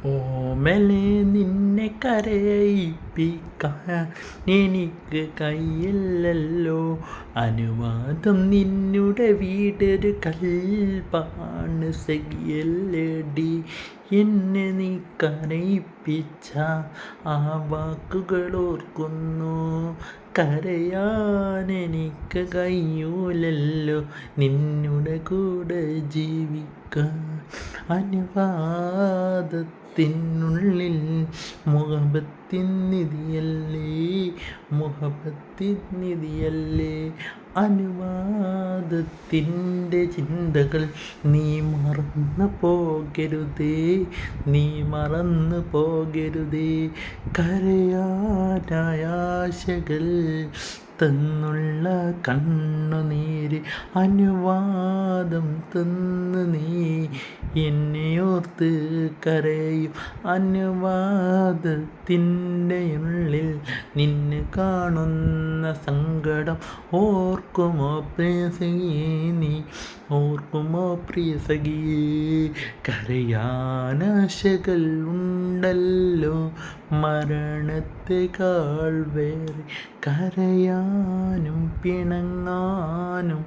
ഓമലെ നിന്നെ കരയിപ്പിക്കാൻ എനിക്ക് കയ്യില്ലല്ലോ. അനുവാദം നിന്നുടെ വീടൊരു കൽപ്പാണ് സഖിയല്ലടി. എന്നെ നീ കരയിപ്പിച്ച ആ വാക്കുകൾ ഓർക്കുന്നു. കരയാൻ എനിക്ക് കഴിയൂലല്ലോ നിന്നുടെ കൂടെ ജീവിക്കാൻ. അനുവാദത്തിനുള്ളിൽ മുഹബത്തിൻ നിധിയല്ലേ. അനുവാദത്തിൻ്റെ ചിന്തകൾ നീ മറന്നു പോകരുതേ. കരയാനായ ആശകൾ തന്നുള്ള കണ്ണുനീര് അനുവാദം തന്ന് നീ എന്നെ ഓർത്ത് കരയും. അനുവാദത്തിൻ്റെ ഉള്ളിൽ നിന്നെ കാണുന്ന സങ്കടം ഓർക്കുമോ പ്രിയ സഖിയേ. കരയാനാശകൾ ഉണ്ടല്ലോ മരണത്തെക്കാൾ വേറെ. കരയാനും പിണങ്ങാനും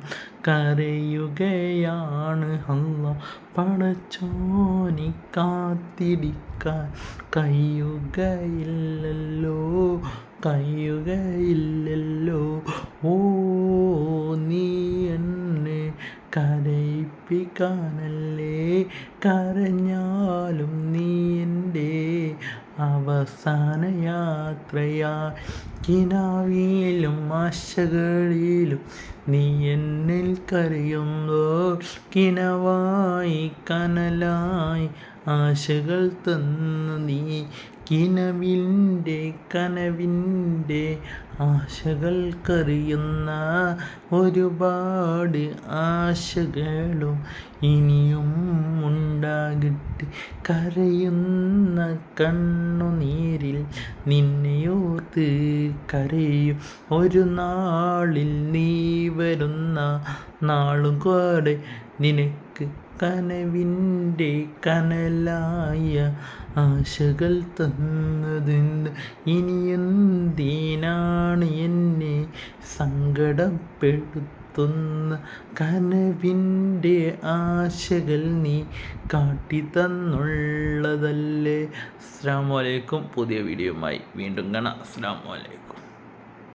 കരയുകയാണ് അല്ലാഹ്. പടച്ചോനെ കാത്തിരിക്കാൻ കഴിയുകയില്ലല്ലോ. ഓ നീ എന്നെ കരയിപ്പിക്കാനല്ലേ. കരഞ്ഞാലും നീ എൻ്റെ അവസാന യാത്രയായി. കിനാവിലും ആശകളിലും നീ എന്നിൽ കരയുമ്പോൾ കിനവായി കനലായി ആശകൾ തന്നു നീ. കനവിൻ്റെ ആശകൾ കറിയുന്ന ഒരുപാട് ആശകളും ഇനിയും ഉണ്ടാകട്ടെ. കരയുന്ന കണ്ണുനീരിൽ നിന്നെയോർത്ത് കരയും. ഒരു നാളിൽ നീ വരുന്ന നാളും കൂടെ നിനക്ക് കനവിൻ്റെ കനലായ ആശകൾ തന്നതെന്ന്. ഇനി എന്തിനാണ് എന്നെ സങ്കടപ്പെടുത്തുന്ന കനവിൻ്റെ ആശകൾ നീ കാട്ടിത്തന്നുള്ളതല്ലേ. അസ്സലാമു അലൈക്കും. പുതിയ വീഡിയോയുമായി വീണ്ടും കാണാം. അസ്സലാമു അലൈക്കും.